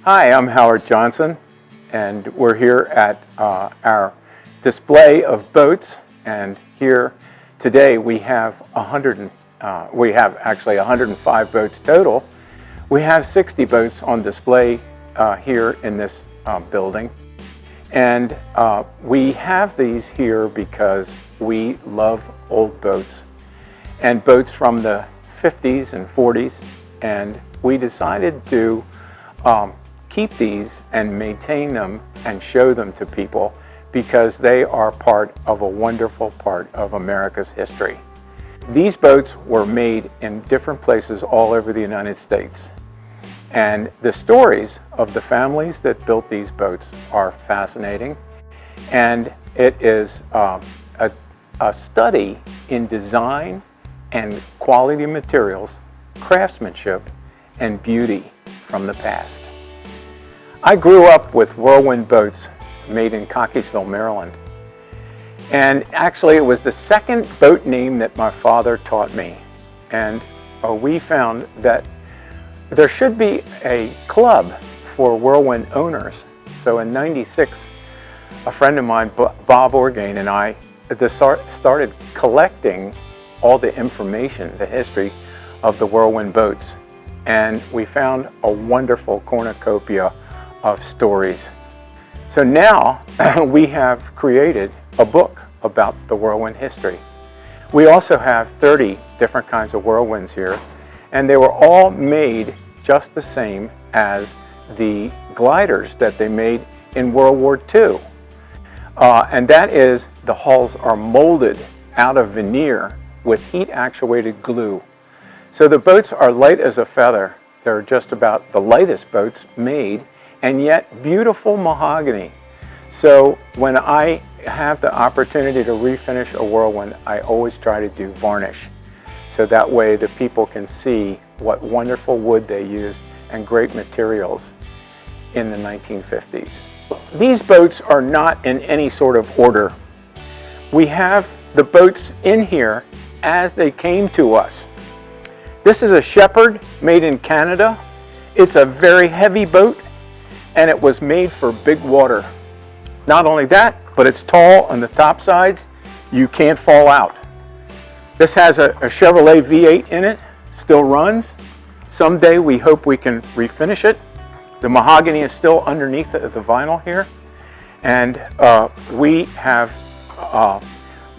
Hi, I'm Howard Johnson, and we're here at our display of boats. And here today we have actually 105 boats total. We have 60 boats on display here in this building, and we have these here because we love old boats and boats from the 50s and 40s, and we decided to keep these and maintain them and show them to people because they are part of a wonderful part of America's history. These boats were made in different places all over the United States, and the stories of the families that built these boats are fascinating, and it is a study in design and quality materials, craftsmanship, and beauty from the past. I grew up with Whirlwind Boats made in Cockeysville, Maryland. And actually it was the second boat name that my father taught me. And we found that there should be a club for Whirlwind owners. So in '96, a friend of mine, Bob Orgain, and I started collecting all the information, the history of the Whirlwind boats. And we found a wonderful cornucopia of stories. So now we have created a book about the Whirlwind history. We also have 30 different kinds of Whirlwinds here, and they were all made just the same as the gliders that they made in World War II. And that is, the hulls are molded out of veneer with heat actuated glue. So the boats are light as a feather. They're just about the lightest boats made, and yet beautiful mahogany. So when I have the opportunity to refinish a Whirlwind, I always try to do varnish. So that way the people can see what wonderful wood they use and great materials in the 1950s. These boats are not in any sort of order. We have the boats in here as they came to us. This is a Shepherd made in Canada. It's a very heavy boat, and it was made for big water. Not only that, but it's tall on the top sides. You can't fall out. This has a Chevrolet V8 in it, still runs. Someday we hope we can refinish it. The mahogany is still underneath the vinyl here. And we have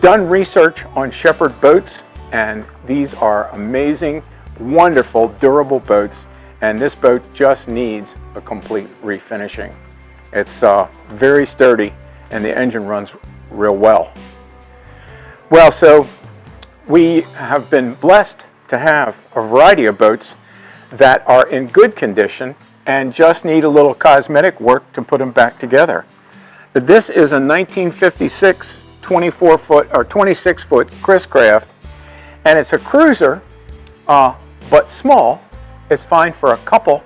done research on Shepherd boats, and these are amazing, wonderful, durable boats. And this boat just needs a complete refinishing. It's very sturdy, and the engine runs real well. Well, so we have been blessed to have a variety of boats that are in good condition and just need a little cosmetic work to put them back together. This is a 1956 24-foot or 26-foot Chris Craft, and it's a cruiser, but small. It's fine for a couple,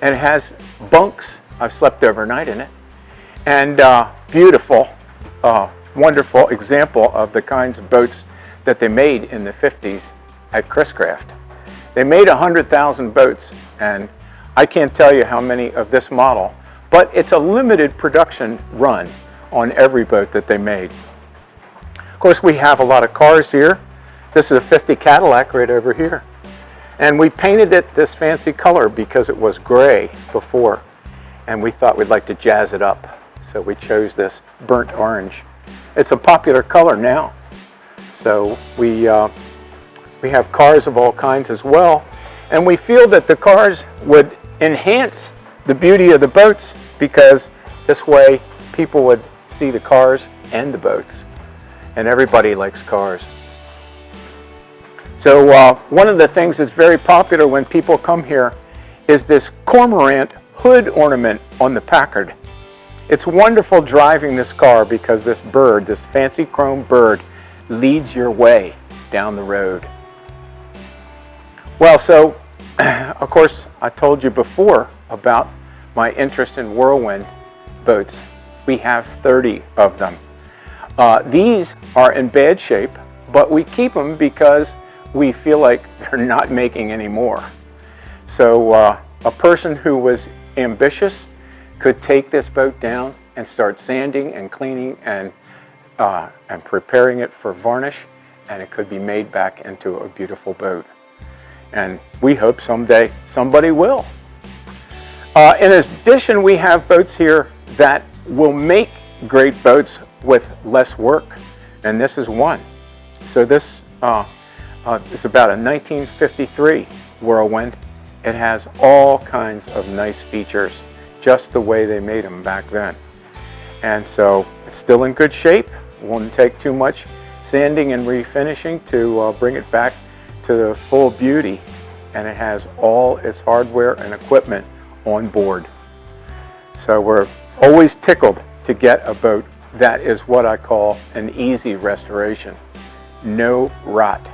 and it has bunks. I've slept overnight in it. And beautiful, wonderful example of the kinds of boats that they made in the 50s at Chris Craft. They made 100,000 boats, and I can't tell you how many of this model, but it's a limited production run on every boat that they made. Of course, we have a lot of cars here. This is a 50 Cadillac right over here. And we painted it this fancy color because it was gray before, and we thought we'd like to jazz it up. So we chose this burnt orange. It's a popular color now. So we have cars of all kinds as well, and we feel that the cars would enhance the beauty of the boats because this way people would see the cars and the boats, and everybody likes cars. So one of the things that's very popular when people come here is this cormorant hood ornament on the Packard. It's wonderful driving this car because this bird, this fancy chrome bird, leads your way down the road. Well, so of course I told you before about my interest in Whirlwind boats. We have 30 of them. These are in bad shape, but we keep them because we feel like they're not making any more. So a person who was ambitious could take this boat down and start sanding and cleaning and preparing it for varnish, and it could be made back into a beautiful boat. And we hope someday somebody will. In addition, we have boats here that will make great boats with less work, and this is one. So this is about a 1953 Whirlwind. It has all kinds of nice features, just the way they made them back then. And so it's still in good shape. Won't take too much sanding and refinishing to bring it back to the full beauty, and it has all its hardware and equipment on board. So we're always tickled to get a boat that is what I call an easy restoration. No rot.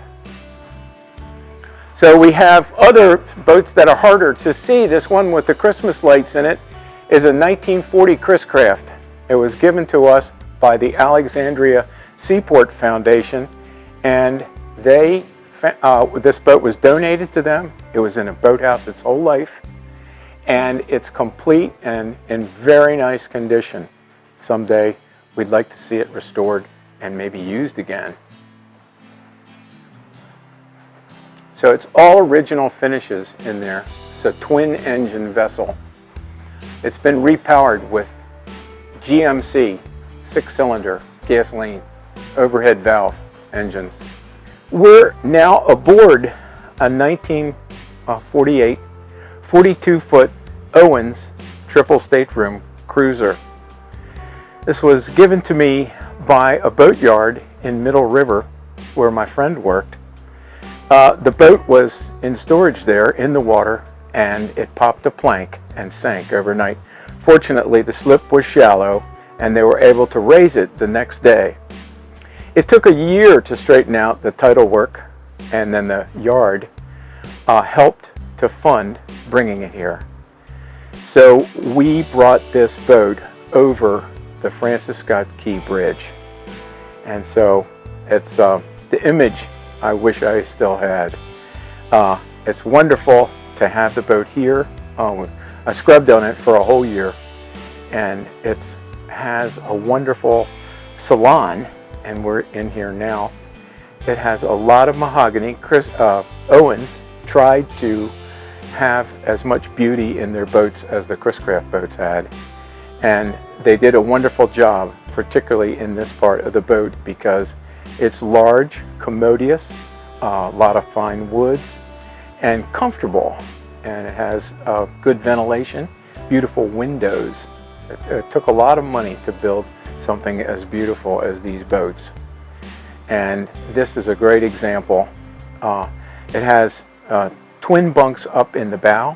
So we have other boats that are harder to see. This one with the Christmas lights in it is a 1940 Chris Craft. It was given to us by the Alexandria Seaport Foundation, and this boat was donated to them. It was in a boathouse its whole life, and it's complete and in very nice condition. Someday we'd like to see it restored and maybe used again. So it's all original finishes in there. It's a twin engine vessel. It's been repowered with GMC 6-cylinder gasoline overhead valve engines. We're now aboard a 1948 42-foot Owens triple stateroom cruiser. This was given to me by a boatyard in Middle River where my friend worked. The boat was in storage there in the water, and it popped a plank and sank overnight. Fortunately, the slip was shallow and they were able to raise it the next day. It took a year to straighten out the title work, and then the yard helped to fund bringing it here. So we brought this boat over the Francis Scott Key Bridge, and so it's the image I wish I still had. It's wonderful to have the boat here. I scrubbed on it for a whole year, and it has a wonderful salon, and we're in here now. It has a lot of mahogany. Owens tried to have as much beauty in their boats as the Chris Craft boats had, and they did a wonderful job, particularly in this part of the boat, because it's large, commodious, a lot of fine woods, and comfortable, and it has good ventilation, beautiful windows. It took a lot of money to build something as beautiful as these boats, and this is a great example. It has twin bunks up in the bow,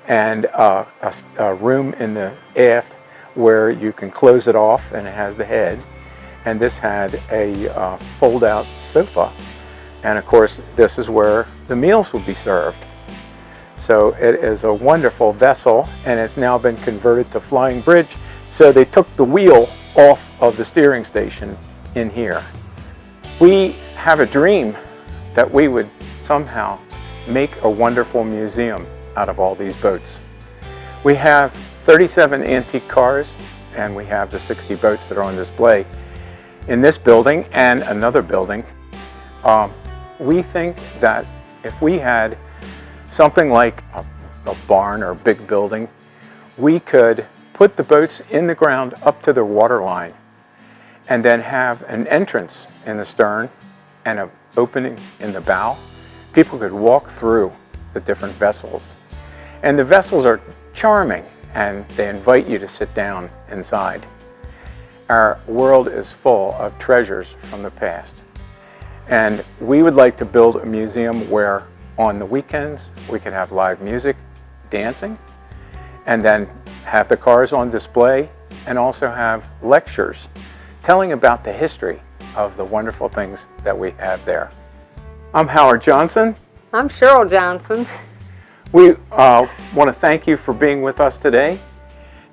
and a room in the aft where you can close it off, and it has the head, and this had a fold-out sofa, and of course this is where the meals will be served. So it is a wonderful vessel, and it's now been converted to flying bridge. So they took the wheel off of the steering station in here. We have a dream that we would somehow make a wonderful museum out of all these boats. We have 37 antique cars, and we have the 60 boats that are on display in this building and another building. We think that if we had something like a barn or a big building, we could put the boats in the ground up to the water line, and then have an entrance in the stern and an opening in the bow. People could walk through the different vessels, and the vessels are charming, and they invite you to sit down inside. Our world is full of treasures from the past, and we would like to build a museum where on the weekends we could have live music, dancing, and then have the cars on display, and also have lectures telling about the history of the wonderful things that we have there. I'm Howard Johnson. I'm Cheryl Johnson. We want to thank you for being with us today.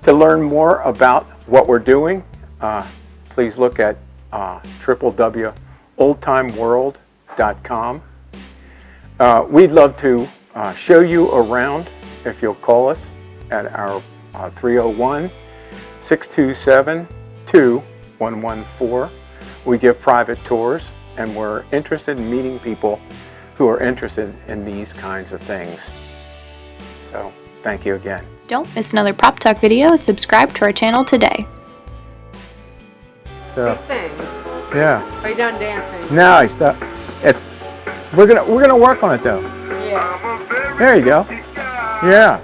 To learn more about what we're doing, please look at www.oldtimeworld.com. We'd love to show you around if you'll call us at our 301-627-2114. We give private tours, and we're interested in meeting people who are interested in these kinds of things. So, thank you again. Don't miss another Prop Talk video. Subscribe to our channel today. So, He sings. yeah. Are you done dancing? No, we're gonna work on it though. Yeah. There you go. Yeah.